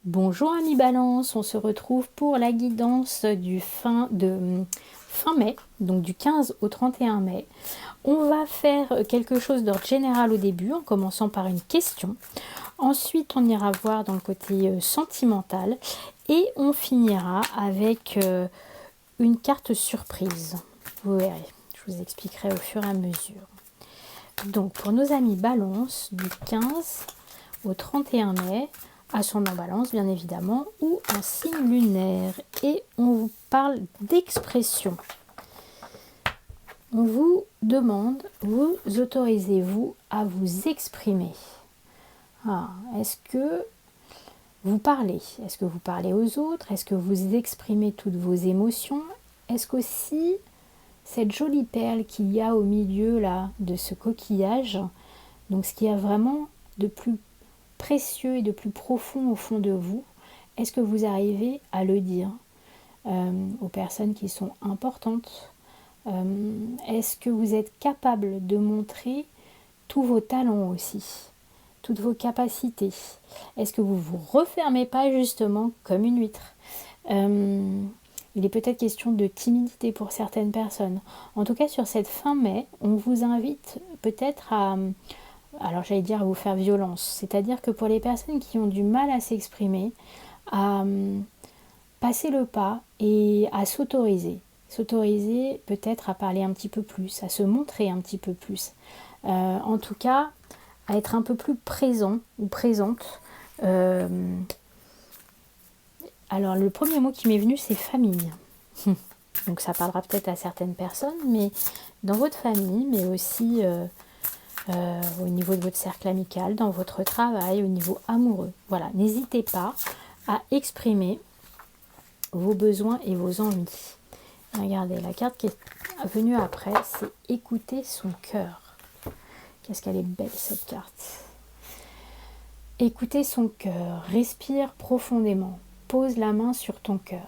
Bonjour amis Balance, on se retrouve pour la guidance fin mai, donc du 15 au 31 mai. On va faire quelque chose d'ordre général au début, en commençant par une question. Ensuite, on ira voir dans le côté sentimental et on finira avec une carte surprise. Vous verrez, je vous expliquerai au fur et à mesure. Donc pour nos amis Balance, du 15 au 31 mai, ascendant Balance bien évidemment, ou un signe lunaire. Et on vous parle d'expression. On vous demande, vous autorisez-vous à vous exprimer? Est-ce que vous parlez? Est-ce que vous parlez aux autres? Est-ce que vous exprimez toutes vos émotions? Est-ce qu'aussi cette jolie perle qu'il y a au milieu là de ce coquillage, donc ce qu'il y a vraiment de plus précieux et de plus profond au fond de vous, est-ce que vous arrivez à le dire aux personnes qui sont importantes? Est-ce que vous êtes capable de montrer tous vos talents aussi, toutes vos capacités? Est-ce que vous vous refermez pas justement comme une huître? Il est peut-être question de timidité pour certaines personnes. En tout cas, sur cette fin mai, on vous invite peut-être à, alors j'allais dire à vous faire violence, c'est-à-dire que pour les personnes qui ont du mal à s'exprimer, à passer le pas et à s'autoriser. S'autoriser peut-être à parler un petit peu plus, à se montrer un petit peu plus. En tout cas, à être un peu plus présent ou présente. Alors le premier mot qui m'est venu, c'est famille. Donc ça parlera peut-être à certaines personnes, mais dans votre famille, mais aussi au niveau de votre cercle amical, dans votre travail, au niveau amoureux. Voilà, n'hésitez pas à exprimer vos besoins et vos envies. Regardez, la carte qui est venue après, c'est écouter son cœur. Qu'est-ce qu'elle est belle cette carte. Écoutez son cœur, respire profondément, pose la main sur ton cœur.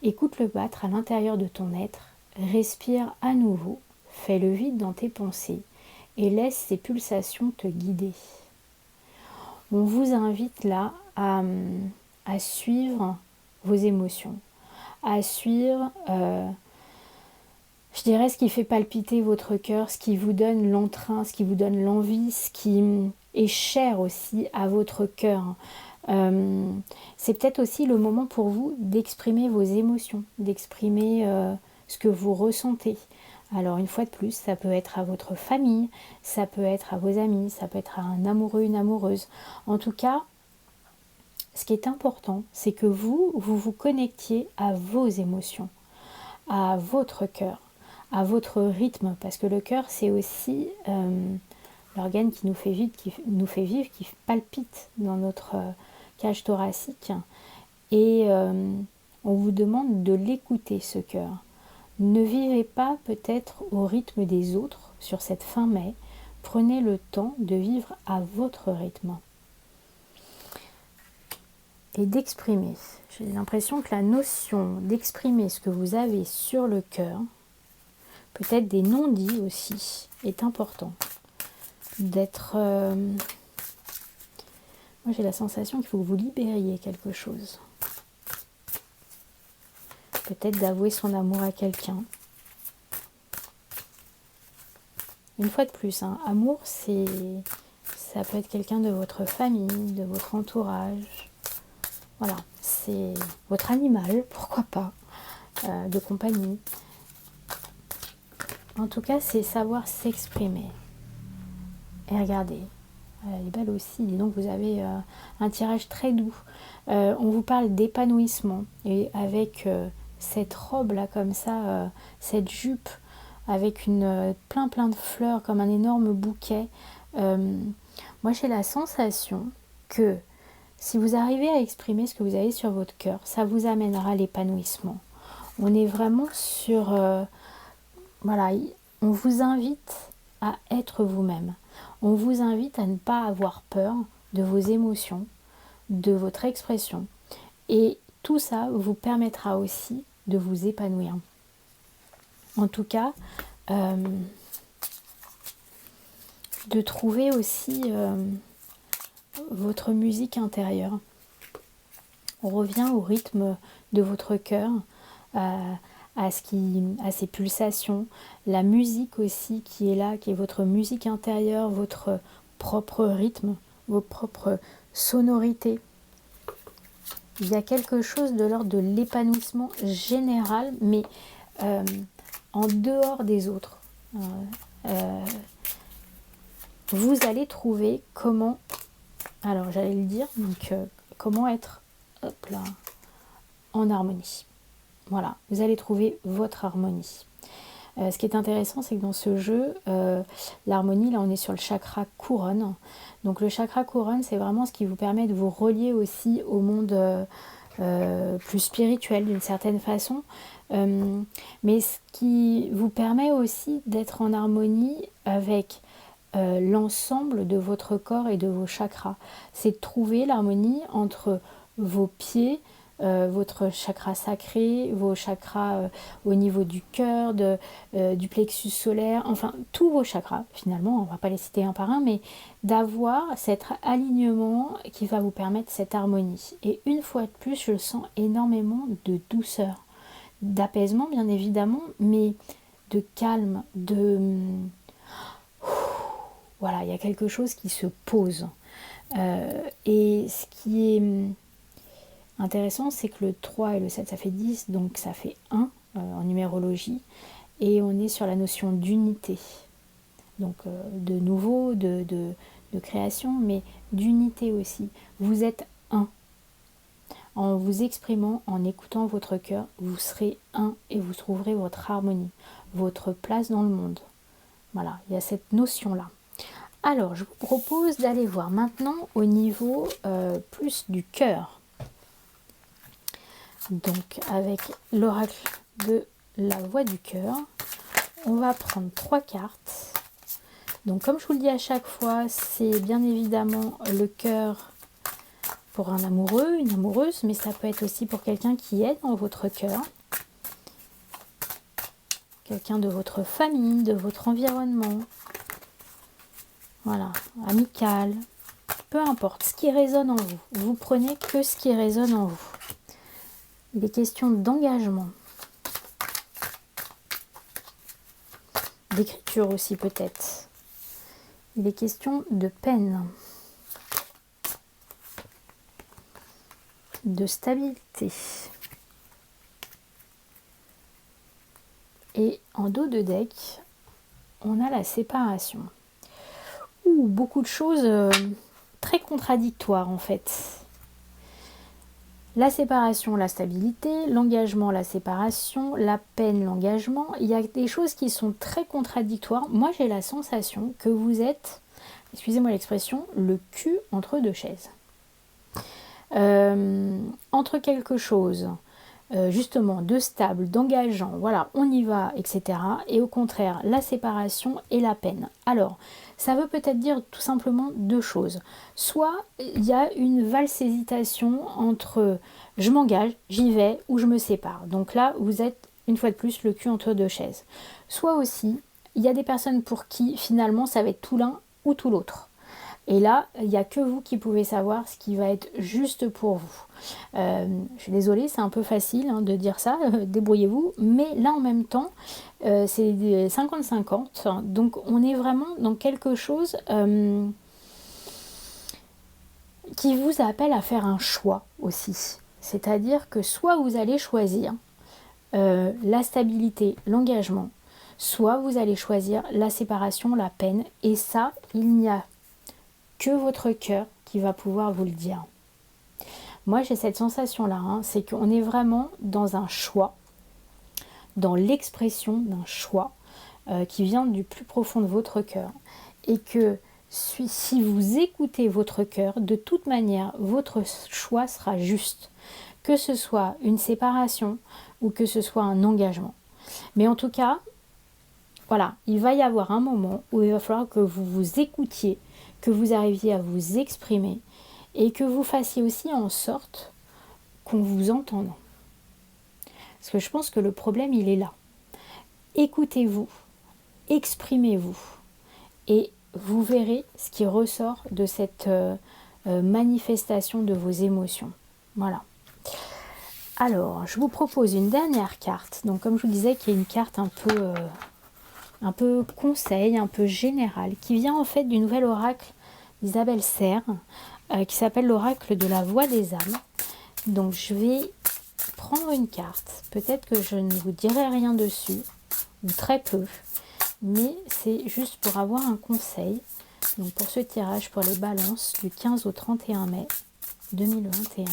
Écoute-le battre à l'intérieur de ton être, respire à nouveau, fais le vide dans tes pensées et laisse ces pulsations te guider. On vous invite là à suivre vos émotions, à suivre, je dirais, ce qui fait palpiter votre cœur, ce qui vous donne l'entrain, ce qui vous donne l'envie, ce qui est cher aussi à votre cœur. C'est peut-être aussi le moment pour vous d'exprimer vos émotions, d'exprimer ce que vous ressentez. Alors une fois de plus, ça peut être à votre famille, ça peut être à vos amis, ça peut être à un amoureux, une amoureuse. En tout cas, ce qui est important, c'est que vous vous connectiez à vos émotions, à votre cœur, à votre rythme, parce que le cœur, c'est aussi l'organe qui nous fait vivre, qui palpite dans notre cage thoracique. Et on vous demande de l'écouter, ce cœur. Ne vivez pas peut-être au rythme des autres sur cette fin mai. Prenez le temps de vivre à votre rythme. Et d'exprimer. J'ai l'impression que la notion d'exprimer ce que vous avez sur le cœur, peut-être des non-dits aussi, est important. D'être... Moi j'ai la sensation qu'il faut que vous libériez quelque chose. Peut-être d'avouer son amour à quelqu'un. Une fois de plus, amour, ça peut être quelqu'un de votre famille, de votre entourage. Voilà, c'est votre animal, pourquoi pas, de compagnie. En tout cas, c'est savoir s'exprimer. Et regardez, elle est belle aussi. Dis donc, vous avez un tirage très doux. On vous parle d'épanouissement. Et avec cette robe là, comme ça, cette jupe, avec plein de fleurs, comme un énorme bouquet. Moi, j'ai la sensation que si vous arrivez à exprimer ce que vous avez sur votre cœur, ça vous amènera à l'épanouissement. On est vraiment sur... voilà, on vous invite à être vous-même. On vous invite à ne pas avoir peur de vos émotions, de votre expression. Et tout ça vous permettra aussi de vous épanouir. En tout cas, de trouver aussi votre musique intérieure. On revient au rythme de votre cœur, à ses pulsations, la musique aussi qui est là, qui est votre musique intérieure, votre propre rythme, vos propres sonorités. Il y a quelque chose de l'ordre de l'épanouissement général, mais en dehors des autres. Vous allez trouver comment, alors j'allais le dire, donc comment être en harmonie. Voilà, vous allez trouver votre harmonie. Ce qui est intéressant, c'est que dans ce jeu, l'harmonie, là on est sur le chakra couronne. Donc le chakra couronne, c'est vraiment ce qui vous permet de vous relier aussi au monde plus spirituel d'une certaine façon. Mais ce qui vous permet aussi d'être en harmonie avec l'ensemble de votre corps et de vos chakras. C'est de trouver l'harmonie entre vos pieds, votre chakra sacré, vos chakras au niveau du cœur, du plexus solaire, enfin tous vos chakras finalement, on ne va pas les citer un par un, mais d'avoir cet alignement qui va vous permettre cette harmonie. Et une fois de plus, je sens énormément de douceur, d'apaisement bien évidemment, mais de calme, voilà, il y a quelque chose qui se pose. Et ce qui est intéressant, c'est que le 3 et le 7, ça fait 10, donc ça fait 1 en numérologie. Et on est sur la notion d'unité. Donc de nouveau, de création, mais d'unité aussi. Vous êtes 1. En vous exprimant, en écoutant votre cœur, vous serez 1 et vous trouverez votre harmonie, votre place dans le monde. Voilà, il y a cette notion-là. Alors, je vous propose d'aller voir maintenant au niveau plus du cœur. Donc, avec l'oracle de la voix du cœur, on va prendre 3 cartes. Donc, comme je vous le dis à chaque fois, c'est bien évidemment le cœur pour un amoureux, une amoureuse, mais ça peut être aussi pour quelqu'un qui est dans votre cœur. Quelqu'un de votre famille, de votre environnement. Voilà, amical, peu importe, ce qui résonne en vous. Vous prenez que ce qui résonne en vous. Il est question d'engagement, d'écriture aussi peut-être. Il est question de peine, de stabilité. Et en dos de deck, on a la séparation. Beaucoup de choses très contradictoires en fait. La séparation, la stabilité, l'engagement, la séparation, la peine, l'engagement. Il y a des choses qui sont très contradictoires. Moi, j'ai la sensation que vous êtes, excusez-moi l'expression, le cul entre deux chaises. Entre quelque chose justement de stable, d'engageant, voilà, on y va, etc. Et au contraire, la séparation et la peine. Alors, ça veut peut-être dire tout simplement deux choses. Soit il y a une valse hésitation entre je m'engage, j'y vais, ou je me sépare. Donc là, vous êtes une fois de plus le cul entre deux chaises. Soit aussi, il y a des personnes pour qui finalement ça va être tout l'un ou tout l'autre. Et là, il n'y a que vous qui pouvez savoir ce qui va être juste pour vous. Je suis désolée, c'est un peu facile de dire ça, débrouillez-vous. Mais là, en même temps, c'est 50-50. Donc, on est vraiment dans quelque chose qui vous appelle à faire un choix aussi. C'est-à-dire que soit vous allez choisir la stabilité, l'engagement, soit vous allez choisir la séparation, la peine. Et ça, il n'y a que votre cœur qui va pouvoir vous le dire. Moi, j'ai cette sensation-là, c'est qu'on est vraiment dans un choix, dans l'expression d'un choix qui vient du plus profond de votre cœur. Et que si vous écoutez votre cœur, de toute manière, votre choix sera juste. Que ce soit une séparation ou que ce soit un engagement. Mais en tout cas, voilà, il va y avoir un moment où il va falloir que vous vous écoutiez, que vous arriviez à vous exprimer et que vous fassiez aussi en sorte qu'on vous entende. Parce que je pense que le problème, il est là. Écoutez-vous, exprimez-vous et vous verrez ce qui ressort de cette manifestation de vos émotions. Voilà. Alors, je vous propose une dernière carte. Donc, comme je vous disais, qui est une carte un peu conseil, un peu général, qui vient en fait du nouvel oracle d'Isabelle Serre, qui s'appelle l'oracle de la voix des âmes. Donc, je vais prendre une carte. Peut-être que je ne vous dirai rien dessus, ou très peu, mais c'est juste pour avoir un conseil. Donc, pour ce tirage pour les balances du 15 au 31 mai 2021.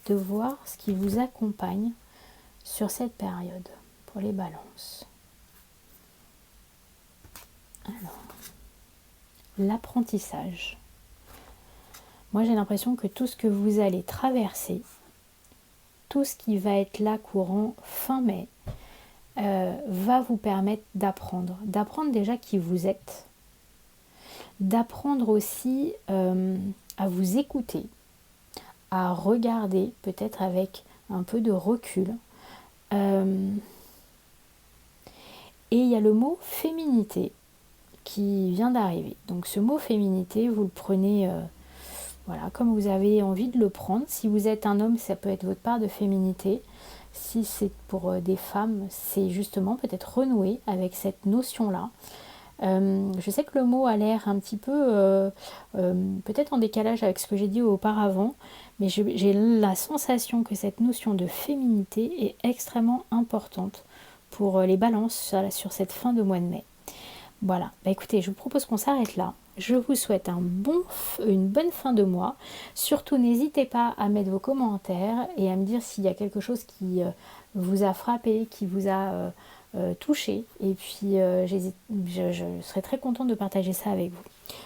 De voir ce qui vous accompagne sur cette période pour les balances. Alors, l'apprentissage. Moi, j'ai l'impression que tout ce que vous allez traverser, tout ce qui va être là courant fin mai, va vous permettre d'apprendre. D'apprendre déjà qui vous êtes. D'apprendre aussi à vous écouter, à regarder peut-être avec un peu de recul. Et il y a le mot féminité qui vient d'arriver. Donc ce mot féminité, vous le prenez voilà, comme vous avez envie de le prendre. Si vous êtes un homme, ça peut être votre part de féminité. Si c'est pour des femmes, c'est justement peut-être renouer avec cette notion-là. Je sais que le mot a l'air un petit peu peut-être en décalage avec ce que j'ai dit auparavant, mais j'ai la sensation que cette notion de féminité est extrêmement importante pour les balances sur cette fin de mois de mai. Voilà, bah écoutez, je vous propose qu'on s'arrête là. Je vous souhaite une bonne fin de mois. Surtout, n'hésitez pas à mettre vos commentaires et à me dire s'il y a quelque chose qui vous a frappé, qui vous a touché. Et puis, je serai très contente de partager ça avec vous.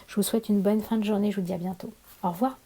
Je vous souhaite une bonne fin de journée. Je vous dis à bientôt. Au revoir.